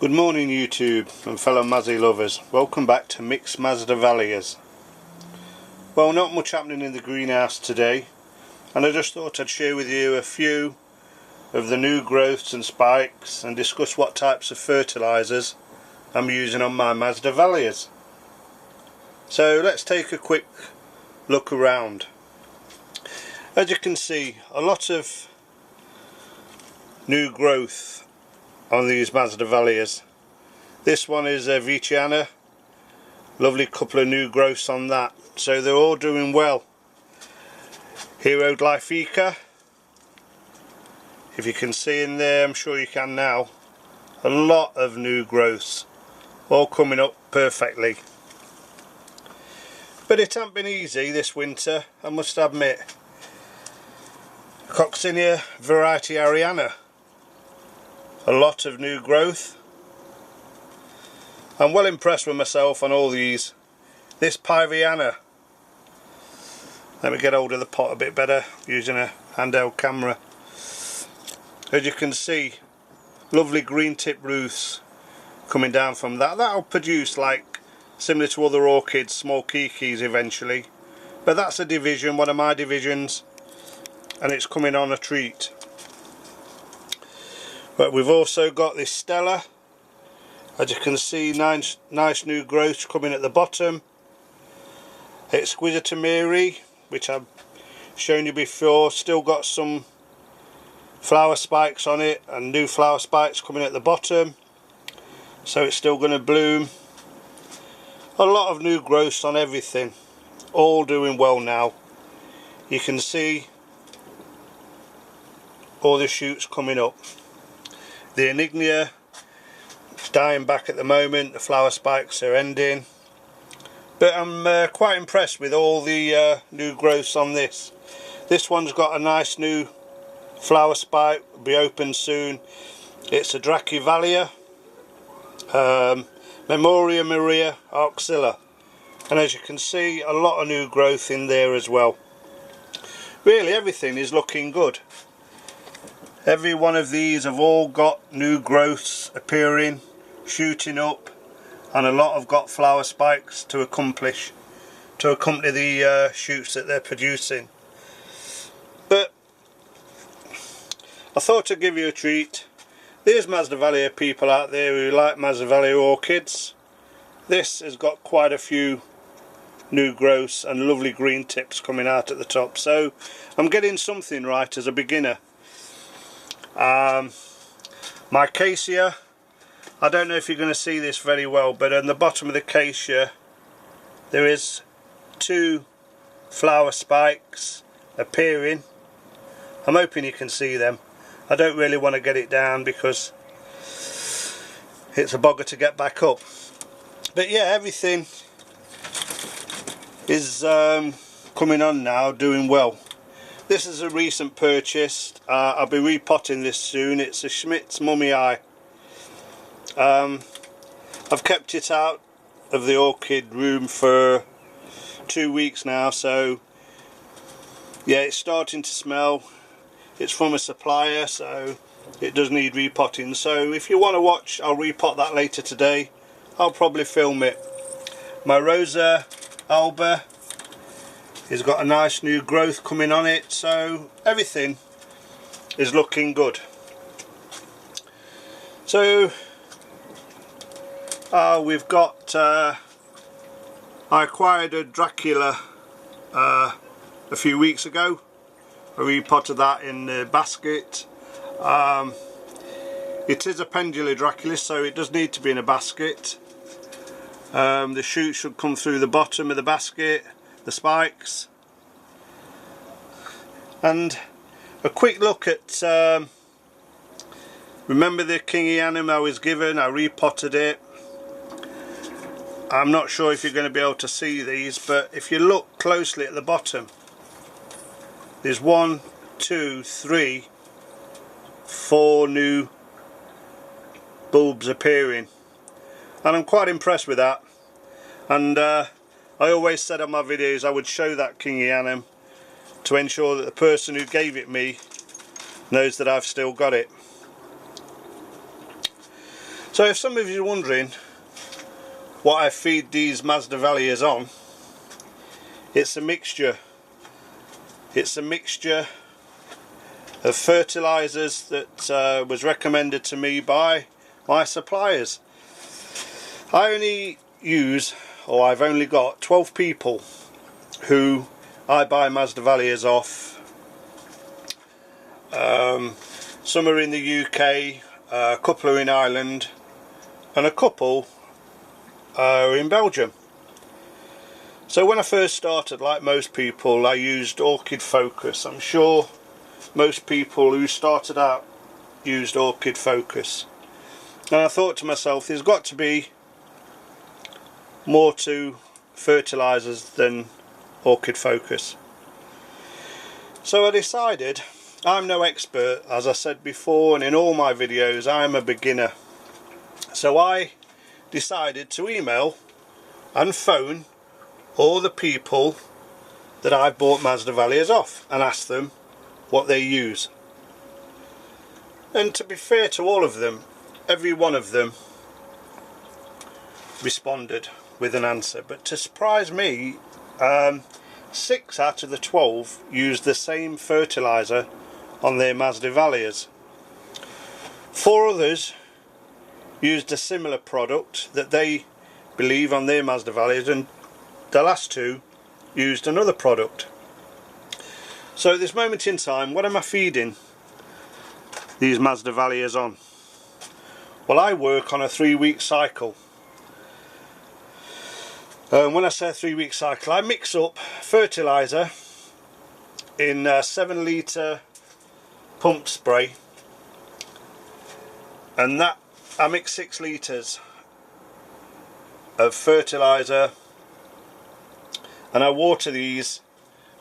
Good morning YouTube and fellow Mazzy lovers, welcome back to Mixed Masdevallias. Well, not much happening in the greenhouse today, and I just thought I'd share with you a few of the new growths and spikes and discuss what types of fertilizers I'm using on my Masdevallias. So let's take a quick look around. As you can see, a lot of new growth on these Masdevallias. This one is a Viciana, lovely couple of new growths on that, so they're all doing well. Hero Glyphica, if you can see in there, I'm sure you can now, a lot of new growths, all coming up perfectly. But it hasn't been easy this winter, I must admit. Coccinia variety Ariana, a lot of new growth. I'm well impressed with myself on all these. This Piviana, let me get hold of the pot a bit better using a handheld camera. As you can see, lovely green tip roots coming down from that. That'll produce like similar to other orchids, small kikis eventually, but that's a division, one of my divisions, and it's coming on a treat. But we've also got this Stella. As you can see, nice new growths coming at the bottom. Exquisita Mary, which I've shown you before, still got some flower spikes on it and new flower spikes coming at the bottom, so it's still going to bloom. A lot of new growths on everything, all doing well now. You can see all the shoots coming up. The Enignia is dying back at the moment, the flower spikes are ending, but I'm quite impressed with all the new growths on this. This one's got a nice new flower spike, will be open soon. It's a Drachyvalia Memoria Maria Auxilla, and as you can see, a lot of new growth in there as well. Really everything is looking good. Every one of these have all got new growths appearing, shooting up, and a lot have got flower spikes to accompany the shoots that they're producing. But I thought I'd give you a treat. There's Masdevallia people out there who like Masdevallia Orchids. This has got quite a few new growths and lovely green tips coming out at the top, so I'm getting something right as a beginner. My Acacia, I don't know if you're going to see this very well, but on the bottom of the Acacia there is two flower spikes appearing. I'm hoping you can see them. I don't really want to get it down because it's a bugger to get back up. But yeah, everything is coming on now, doing well. This is a recent purchase. I'll be repotting this soon. It's a Schmidt's Mummy Eye. I've kept it out of the orchid room for 2 weeks now, so yeah, it's starting to smell. It's from a supplier, so it does need repotting. So if you want to watch, I'll repot that later today. I'll probably film it. My Rosa Alba has got a nice new growth coming on it, so everything is looking good. So we've got I acquired a Dracula a few weeks ago. I repotted that in the basket. It is a pendula Dracula, so it does need to be in a basket. The shoot should come through the bottom of the basket, the spikes. And a quick look at remember the Kingianum I was given. I repotted it. I'm not sure if you're going to be able to see these, but if you look closely at the bottom, there's 1, 2, 3, 4 new bulbs appearing, and I'm quite impressed with that. And I always said on my videos I would show that Kingianum to ensure that the person who gave it me knows that I've still got it. So if some of you are wondering what I feed these Masdevallias on, it's a mixture. It's a mixture of fertilizers that was recommended to me by my suppliers. I only use, or I've only got 12 people who I buy Masdevallias off. Some are in the UK, a couple are in Ireland, and a couple are in Belgium. So when I first started, like most people, I used Orchid Focus. I'm sure most people who started out used Orchid Focus. And I thought to myself, there's got to be more to fertilizers than Orchid Focus. So I decided, I'm no expert, as I said before, and in all my videos I am a beginner. So I decided to email and phone all the people that I've bought Masdevallias off and ask them what they use. And to be fair to all of them, every one of them responded with an answer. But to surprise me, 6 out of the 12 used the same fertilizer on their Masdevallias. 4 others used a similar product that they believe on their Masdevallias, and the last 2 used another product. So at this moment in time, what am I feeding these Masdevallias on? Well, I work on a 3-week cycle. When I say a 3-week cycle, I mix up fertilizer in a 7 litre pump spray, and that I mix 6 litres of fertilizer, and I water these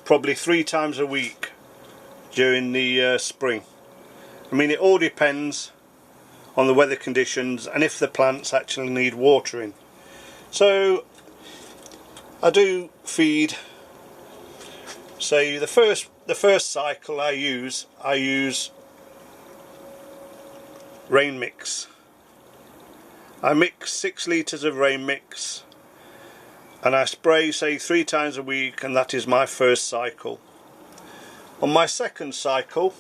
probably 3 times a week during the spring. I mean, it all depends on the weather conditions and if the plants actually need watering. So I do feed, say the first cycle I use rain mix. I mix 6 litres of rain mix and I spray, say, 3 times a week, and that is my first cycle. On my second cycle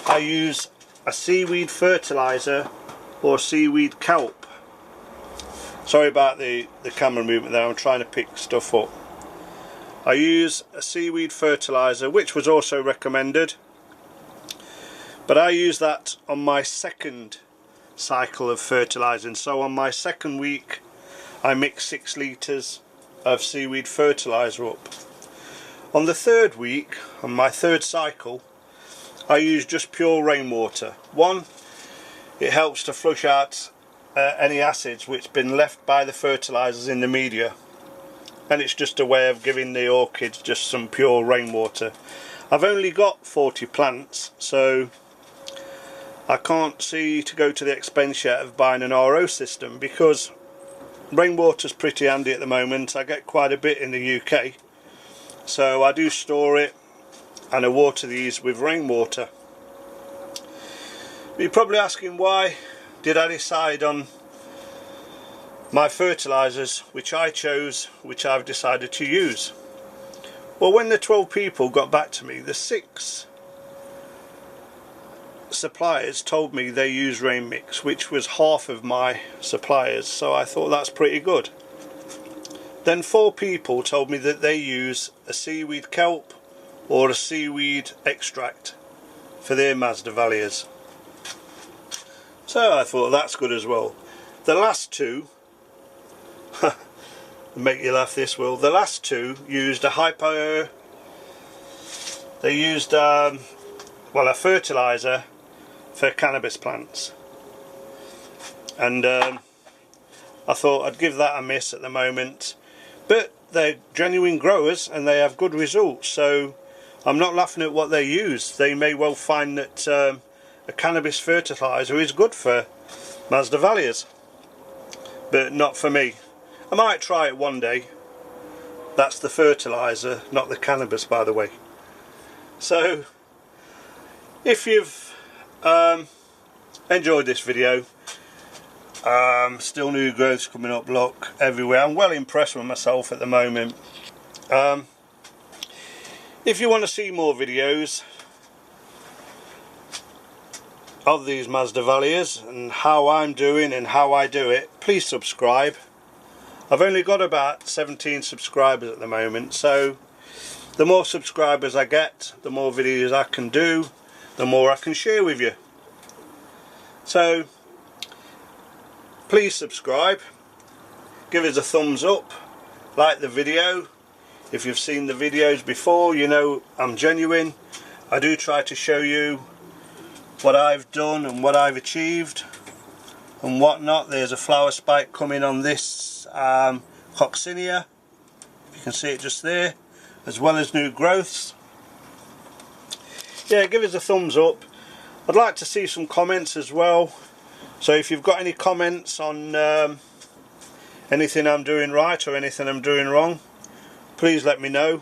I use a seaweed fertilizer or seaweed kelp. Sorry about the camera movement there, I'm trying to pick stuff up. I use a seaweed fertilizer, which was also recommended, but I use that on my second cycle of fertilizing. So on my second week I mix 6 litres of seaweed fertilizer up. On the third week, on my third cycle, I use just pure rainwater. One, it helps to flush out any acids which been left by the fertilizers in the media, and it's just a way of giving the orchids just some pure rainwater. I've only got 40 plants, so I can't see to go to the expense yet of buying an RO system, because rainwater's pretty handy at the moment. I get quite a bit in the UK, so I do store it and I water these with rainwater. You're probably asking, why did I decide on my fertilizers which I chose, which I've decided to use? Well, when the 12 people got back to me, the 6 suppliers told me they use rain mix, which was half of my suppliers, so I thought that's pretty good. Then 4 people told me that they use a seaweed kelp or a seaweed extract for their Masdevallias, so I thought that's good as well. The last 2 make you laugh, this will. The last 2 used a they used well, a fertilizer for cannabis plants, and I thought I'd give that a miss at the moment, but they're genuine growers and they have good results, so I'm not laughing at what they use. They may well find that a cannabis fertilizer is good for Masdevallias, but not for me. I might try it one day. That's the fertilizer, not the cannabis, by the way. So if you've enjoyed this video, Still new growths coming up, look, everywhere. I'm well impressed with myself at the moment. If you want to see more videos of these Masdevallias and how I'm doing and how I do it, please subscribe. I've only got about 17 subscribers at the moment, so the more subscribers I get, the more videos I can do, the more I can share with you. So please subscribe, give us a thumbs up, like the video. If you've seen the videos before, you know I'm genuine. I do try to show you what I've done and what I've achieved and whatnot. There's a flower spike coming on this coccinea, if you can see it just there, as well as new growths. Yeah, give us a thumbs up. I'd like to see some comments as well, so if you've got any comments on anything I'm doing right or anything I'm doing wrong, please let me know.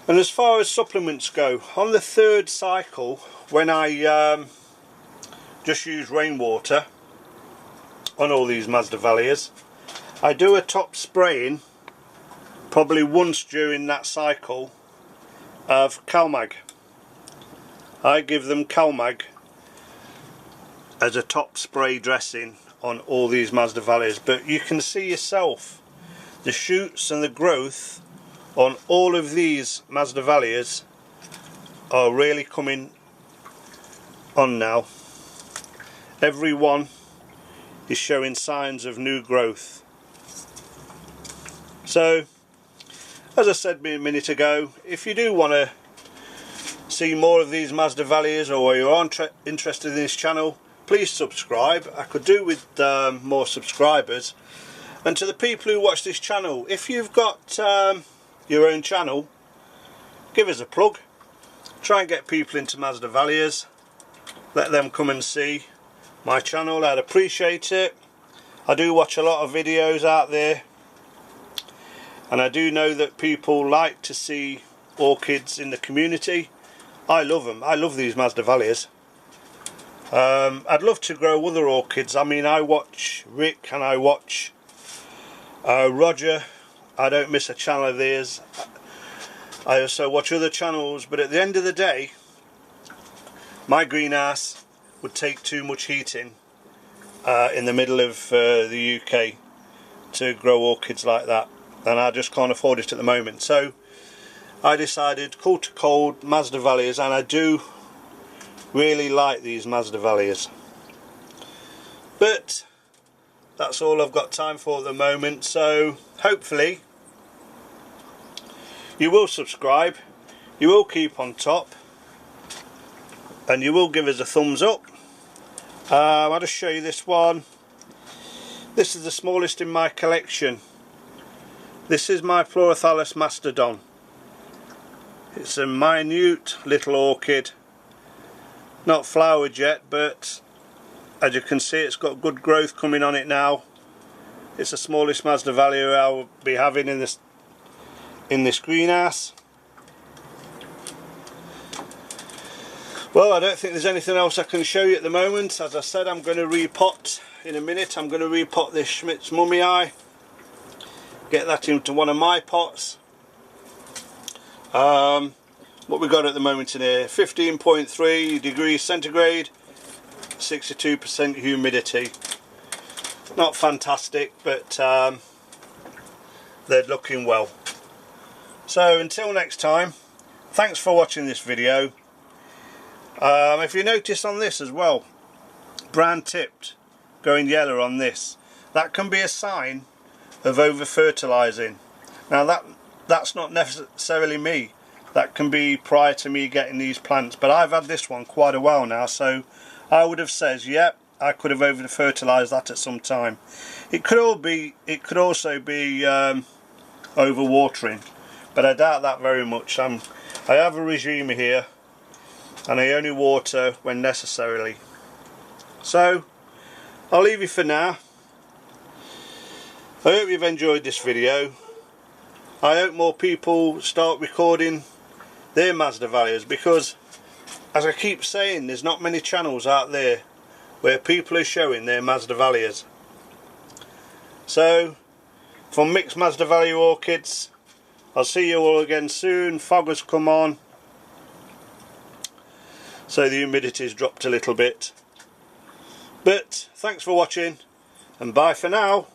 And as far as supplements go, on the third cycle, when I just use rainwater on all these Masdevallias, I do a top spraying probably once during that cycle of CalMag. I give them CalMag as a top spray dressing on all these Masdevallias, but you can see yourself the shoots and the growth on all of these Masdevallias are really coming on now. Every one is showing signs of new growth. So, as I said a minute ago, if you do want to see more of these Masdevallias, or you're interested in this channel, please subscribe. I could do with more subscribers. And to the people who watch this channel, if you've got your own channel, give us a plug. Try and get people into Masdevallias. Let them come and see my channel. I'd appreciate it. I do watch a lot of videos out there, and I do know that people like to see orchids in the community. I love them. I love these Masdevallias. I'd love to grow other orchids. I mean, I watch Rick and I watch Roger. I don't miss a channel of theirs. I also watch other channels, but at the end of the day, my greenhouse would take too much heating in the middle of the UK to grow orchids like that, and I just can't afford it at the moment. So I decided cold to cold Masdevallias, and I do really like these Masdevallias. But that's all I've got time for at the moment, so hopefully you will subscribe, you will keep on top, and you will give us a thumbs up. I'll just show you this one. This is the smallest in my collection. This is my Fertilizer Mastodon. It's a minute little orchid, not flowered yet, but as you can see, it's got good growth coming on it now. It's the smallest Masdevallia I will be having in this greenhouse. Well, I don't think there's anything else I can show you at the moment. As I said, I'm going to repot in a minute. I'm going to repot this Schmidt's Mummy Eye, get that into one of my pots. What we got at the moment in here, 15.3 degrees centigrade, 62% humidity. Not fantastic, but they're looking well. So until next time, thanks for watching this video. If you notice on this as well, brown tipped, going yellow on this, that can be a sign of over fertilizing. Now that's not necessarily me. That can be prior to me getting these plants, but I've had this one quite a while now, so I would have said, yep, I could have over fertilized that at some time. It could also be over watering, but I doubt that very much. I have a regime here, and I only water when necessarily. So I'll leave you for now. I hope you've enjoyed this video. I hope more people start recording their Masdevallias, because as I keep saying, there's not many channels out there where people are showing their Masdevallias. So from Mixed Masdevallia Orchids, I'll see you all again soon. Fog has come on, so the humidity's dropped a little bit. But thanks for watching, and bye for now.